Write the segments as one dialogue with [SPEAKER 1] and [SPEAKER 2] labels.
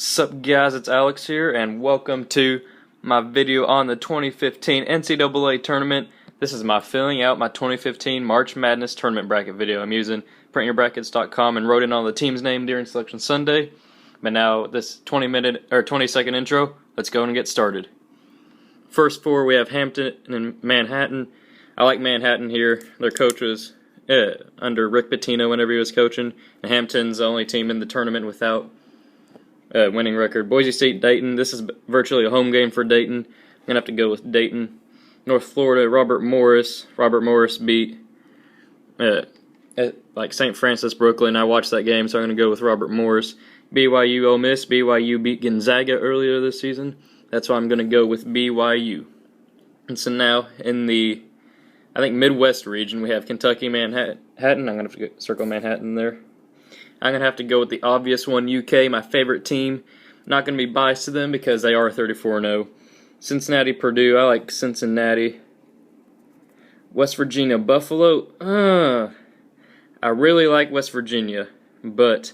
[SPEAKER 1] Sup guys, it's Alex here, and welcome to my video on the 2015 NCAA tournament. This is my filling out my 2015 March Madness tournament bracket video. I'm using printyourbrackets.com and wrote in all the team's name during Selection Sunday. But now this 20-second intro, let's go and get started. First four, we have Hampton and Manhattan. I like Manhattan here. Their coach was under Rick Pitino whenever he was coaching. And Hampton's the only team in the tournament without winning record. Boise State, Dayton. This is virtually a home game for Dayton. I'm going to have to go with Dayton. North Florida, Robert Morris. Robert Morris beat St. Francis, Brooklyn. I watched that game, so I'm going to go with Robert Morris. BYU, Ole Miss. BYU beat Gonzaga earlier this season. That's why I'm going to go with BYU. And so now in the, Midwest region, we have Kentucky, Manhattan. I'm going to have to circle Manhattan there. I'm going to have to go with the obvious one, UK, my favorite team. Not going to be biased to them because they are 34-0. Cincinnati, Purdue, I like Cincinnati. West Virginia, Buffalo, I really like West Virginia, but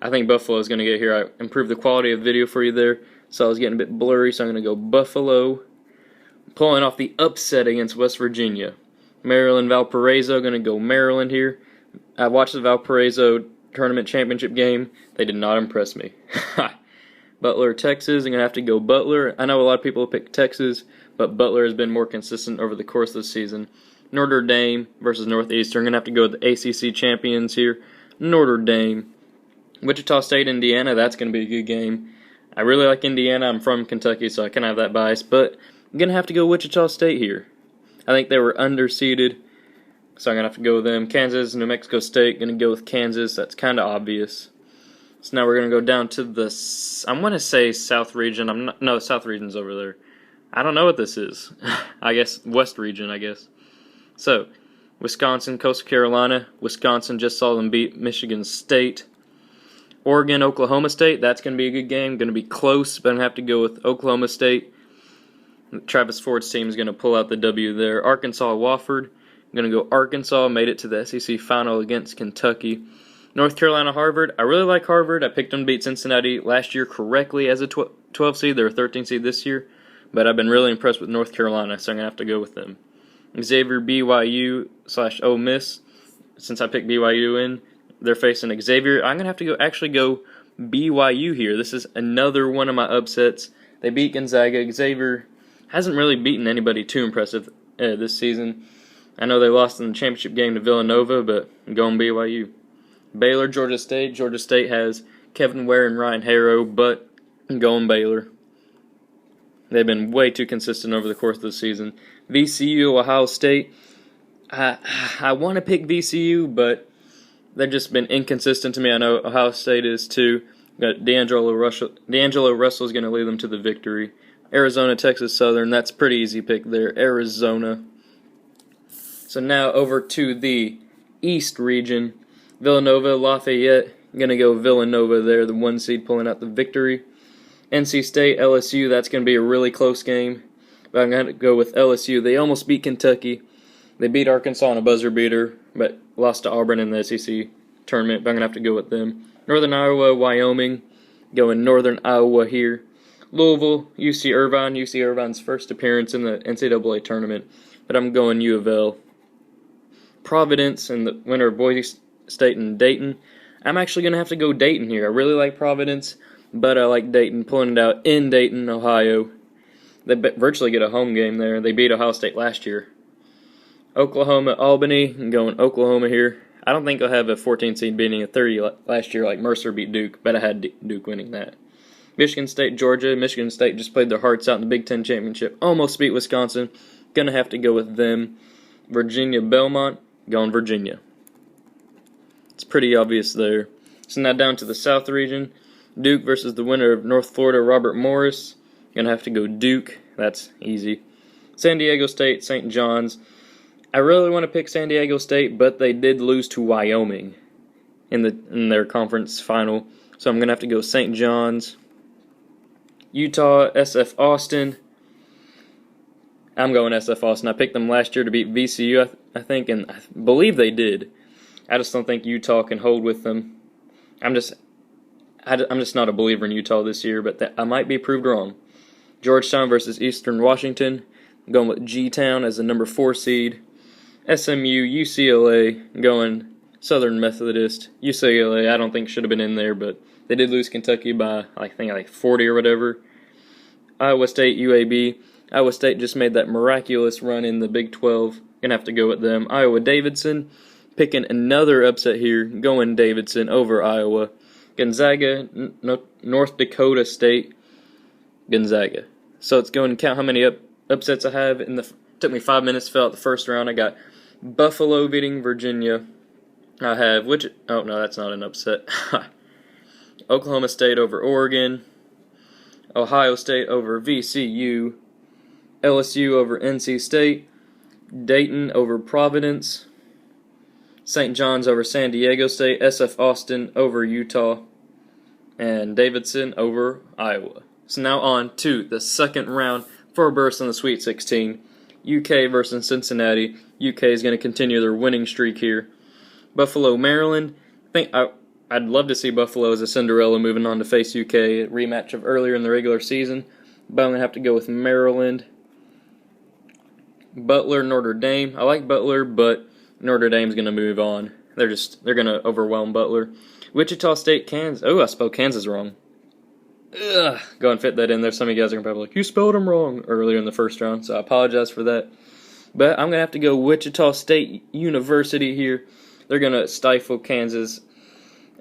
[SPEAKER 1] I think Buffalo is going to get here. I improved the quality of video for you there, so I was getting a bit blurry, so I'm going to go Buffalo. Pulling off the upset against West Virginia. Maryland, Valparaiso, going to go Maryland here. I watched the Valparaiso tournament championship game. They did not impress me. Butler, Texas. I'm going to have to go Butler. I know a lot of people pick Texas, but Butler has been more consistent over the course of the season. Notre Dame versus Northeastern. I'm going to have to go with the ACC champions here. Notre Dame. Wichita State, Indiana. That's going to be a good game. I really like Indiana. I'm from Kentucky, so I kind of have that bias, but I'm going to have to go Wichita State here. I think they were underseeded, so I'm going to have to go with them. Kansas, New Mexico State, going to go with Kansas. That's kind of obvious. So now we're going to go down to the, I'm going to say South region. No, South region's over there. I don't know what this is. I guess West region, I guess. So, Wisconsin, Coastal Carolina. Wisconsin just saw them beat Michigan State. Oregon, Oklahoma State. That's going to be a good game. Going to be close, but I'm going to have to go with Oklahoma State. Travis Ford's team is going to pull out the W there. Arkansas, Wofford. I'm going to go Arkansas. Made it to the SEC final against Kentucky. North Carolina, Harvard. I really like Harvard. I picked them to beat Cincinnati last year correctly as a 12 seed. They're a 13 seed this year. But I've been really impressed with North Carolina, so I'm going to have to go with them. Xavier, BYU / Ole Miss. Since I picked BYU in, they're facing Xavier. I'm going to have to go BYU here. This is another one of my upsets. They beat Gonzaga. Xavier hasn't really beaten anybody too impressive this season. I know they lost in the championship game to Villanova, but I'm going BYU. Baylor, Georgia State. Georgia State has Kevin Ware and Ryan Harrow, but I'm going Baylor. They've been way too consistent over the course of the season. VCU, Ohio State. I want to pick VCU, but they've just been inconsistent to me. I know Ohio State is too. Got D'Angelo Russell is going to lead them to the victory. Arizona, Texas Southern. That's a pretty easy pick there. Arizona. So now over to the East region. Villanova, Lafayette. I'm going to go Villanova there, the 1 seed pulling out the victory. NC State, LSU. That's going to be a really close game. But I'm going to go with LSU. They almost beat Kentucky. They beat Arkansas on a buzzer beater, but lost to Auburn in the SEC tournament. But I'm going to have to go with them. Northern Iowa, Wyoming. Going Northern Iowa here. Louisville, UC Irvine. UC Irvine's first appearance in the NCAA tournament. But I'm going U of L. Providence and the winner of Boise State and Dayton. I'm actually going to have to go Dayton here. I really like Providence, but I like Dayton, pulling it out in Dayton, Ohio. They virtually get a home game there. They beat Ohio State last year. Oklahoma, Albany. I'm going Oklahoma here. I don't think I'll have a 14 seed beating a 30 last year like Mercer beat Duke, but I had Duke winning that. Michigan State, Georgia. Michigan State just played their hearts out in the Big Ten Championship. Almost beat Wisconsin. Going to have to go with them. Virginia, Belmont. Going Virginia. It's pretty obvious there. So now down to the South region. Duke versus the winner of North Florida, Robert Morris. Going to have to go Duke. That's easy. San Diego State, St. John's. I really want to pick San Diego State, but they did lose to Wyoming in their conference final. So I'm going to have to go St. John's. Utah, SF Austin. I'm going SF Austin. I picked them last year to beat VCU, I think, and I believe they did. I just don't think Utah can hold with them. I'm just not a believer in Utah this year, but I might be proved wrong. Georgetown versus Eastern Washington. I'm going with G-Town as the number 4 seed. SMU, UCLA, going Southern Methodist. UCLA, I don't think should have been in there, but they did lose Kentucky by, I think, like 40 or whatever. Iowa State, UAB. Iowa State just made that miraculous run in the Big 12. Gonna have to go with them. Iowa Davidson, picking another upset here, going Davidson over Iowa. Gonzaga, North Dakota State, Gonzaga. So it's going to count how many upsets I have. Took me 5 minutes to fill out the first round. I got Buffalo beating Virginia. I have oh no, that's not an upset. Oklahoma State over Oregon. Ohio State over VCU. LSU over NC State. Dayton over Providence. St. John's over San Diego State. SF Austin over Utah. And Davidson over Iowa. So now on to the second round for a berth in the Sweet 16. UK versus Cincinnati. UK is going to continue their winning streak here. Buffalo, Maryland. I'd love to see Buffalo as a Cinderella moving on to face UK, a rematch of earlier in the regular season. But I'm going to have to go with Maryland. Butler, Notre Dame. I like Butler, but Notre Dame's going to move on. They're going to overwhelm Butler. Wichita State, Kansas. Oh, I spelled Kansas wrong. Ugh. Go and fit that in there. Some of you guys are probably like, you spelled them wrong earlier in the first round, so I apologize for that. But I'm going to have to go Wichita State University here. They're going to stifle Kansas.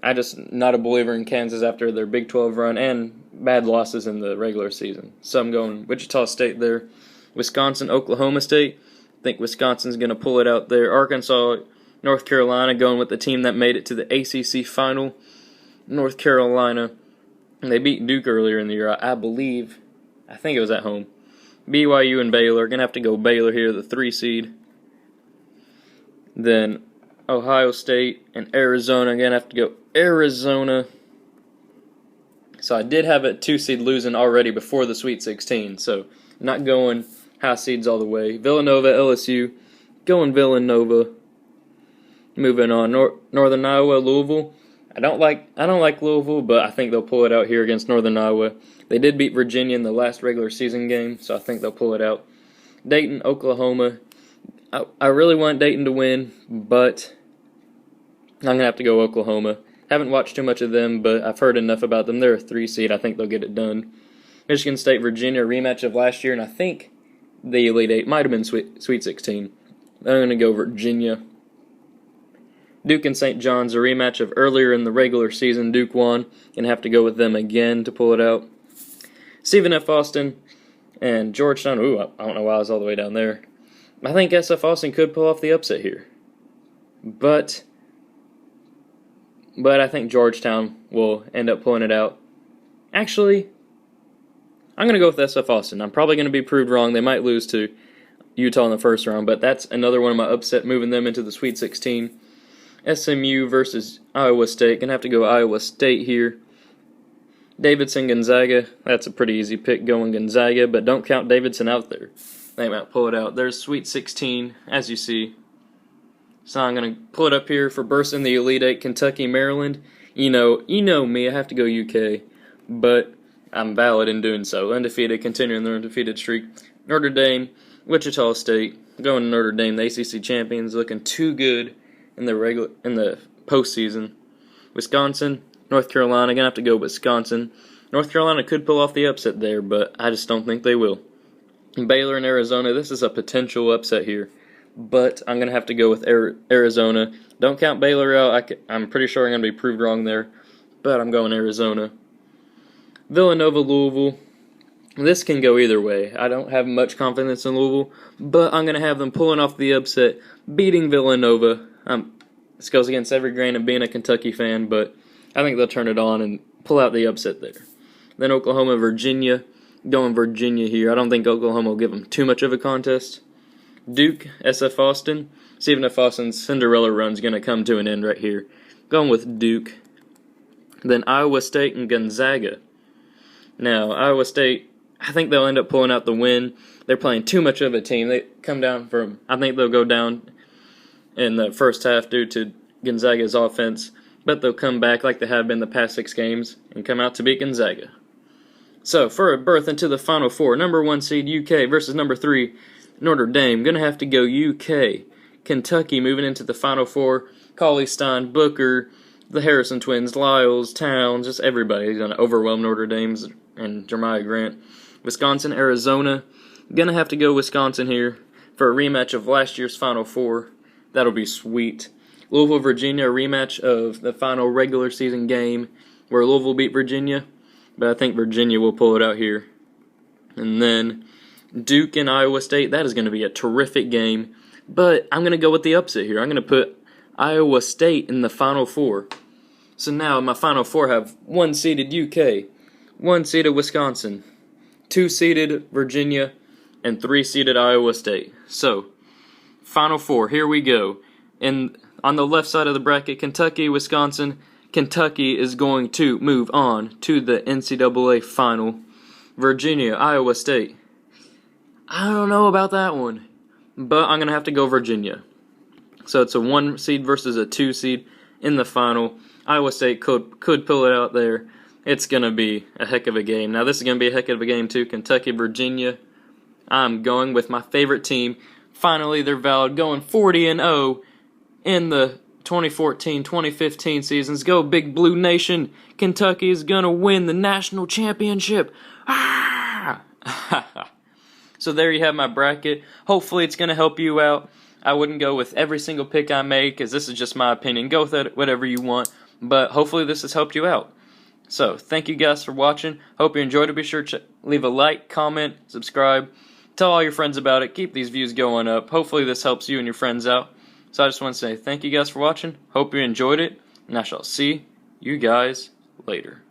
[SPEAKER 1] I'm just not a believer in Kansas after their Big 12 run and bad losses in the regular season. So I'm going Wichita State there. Wisconsin, Oklahoma State. I think Wisconsin's going to pull it out there. Arkansas, North Carolina, going with the team that made it to the ACC final. North Carolina. They beat Duke earlier in the year, I believe. I think it was at home. BYU and Baylor. Going to have to go Baylor here, the 3 seed. Then Ohio State and Arizona. Going to have to go Arizona. So I did have a 2 seed losing already before the Sweet 16. So not going high seeds all the way. Villanova, LSU. Going Villanova. Moving on. Northern Iowa, Louisville. I don't like Louisville, but I think they'll pull it out here against Northern Iowa. They did beat Virginia in the last regular season game, so I think they'll pull it out. Dayton, Oklahoma. I really want Dayton to win, but I'm going to have to go Oklahoma. Haven't watched too much of them, but I've heard enough about them. They're a 3 seed. I think they'll get it done. Michigan State, Virginia, rematch of last year, and I think the Elite Eight might have been Sweet 16. I'm going to go Virginia. Duke and St. John's, a rematch of earlier in the regular season. Duke won. Gonna have to go with them again to pull it out. Stephen F. Austin and Georgetown. Ooh, I don't know why I was all the way down there. I think SF Austin could pull off the upset here. But I think Georgetown will end up pulling it out. Actually, I'm going to go with SF Austin. I'm probably going to be proved wrong. They might lose to Utah in the first round, but that's another one of my upset, moving them into the Sweet 16. SMU versus Iowa State. Going to have to go Iowa State here. Davidson, Gonzaga. That's a pretty easy pick, going Gonzaga, but don't count Davidson out there. They might pull it out. There's Sweet 16, as you see. So I'm going to pull it up here for burst in the Elite Eight. Kentucky, Maryland. You know me. I have to go UK, but I'm valid in doing so. Undefeated, continuing their undefeated streak. Notre Dame, Wichita State. Going to Notre Dame, the ACC champions, looking too good in the postseason. Wisconsin, North Carolina, gonna have to go Wisconsin. North Carolina could pull off the upset there, but I just don't think they will. Baylor and Arizona, this is a potential upset here, but I'm gonna have to go with Arizona. Don't count Baylor out. I'm pretty sure I'm gonna be proved wrong there, but I'm going Arizona. Villanova, Louisville. This can go either way. I don't have much confidence in Louisville, but I'm gonna have them pulling off the upset, beating Villanova. This goes against every grain of being a Kentucky fan, but I think they'll turn it on and pull out the upset there. Then Oklahoma, Virginia. Going Virginia here. I don't think Oklahoma will give them too much of a contest. Duke, SF Austin. Stephen F. Austin's Cinderella run's going to come to an end right here. Going with Duke. Then Iowa State and Gonzaga. Now, Iowa State, I think they'll end up pulling out the win. They're playing too much of a team. I think they'll go down in the first half due to Gonzaga's offense. but they'll come back like they have been the past 6 games and come out to beat Gonzaga. So, for a berth into the Final Four, number 1 seed UK versus number 3 Notre Dame. Going to have to go UK. Kentucky moving into the Final Four. Cauley Stein, Booker, the Harrison twins, Lyles, Towns, just everybody is going to overwhelm Notre Dame and Jeremiah Grant. Wisconsin, Arizona. Going to have to go Wisconsin here for a rematch of last year's Final Four. That'll be sweet. Louisville, Virginia, a rematch of the final regular season game where Louisville beat Virginia. But I think Virginia will pull it out here. And then Duke and Iowa State. That is going to be a terrific game. But I'm going to go with the upset here. I'm going to put Iowa State in the Final Four. So now my Final Four have 1-seeded UK, 1-seeded Wisconsin, 2-seeded Virginia, and 3-seeded Iowa State. So, Final Four, here we go. And on the left side of the bracket, Kentucky, Wisconsin. Kentucky is going to move on to the NCAA final. Virginia, Iowa State. I don't know about that one, but I'm going to have to go Virginia. So it's a 1 seed versus a 2 seed in the final. Iowa State could pull it out there. It's going to be a heck of a game. Now this is going to be a heck of a game too. Kentucky, Virginia. I'm going with my favorite team. Finally, they're valid, going 40-0 in the 2014-2015 seasons. Go Big Blue Nation. Kentucky is going to win the national championship. Ah! So there you have my bracket. Hopefully it's going to help you out. I wouldn't go with every single pick I make because this is just my opinion. Go with it, whatever you want. But hopefully this has helped you out. So thank you guys for watching. Hope you enjoyed it. Be sure to leave a like, comment, subscribe. Tell all your friends about it. Keep these views going up. Hopefully this helps you and your friends out. So I just want to say thank you guys for watching. Hope you enjoyed it. And I shall see you guys later.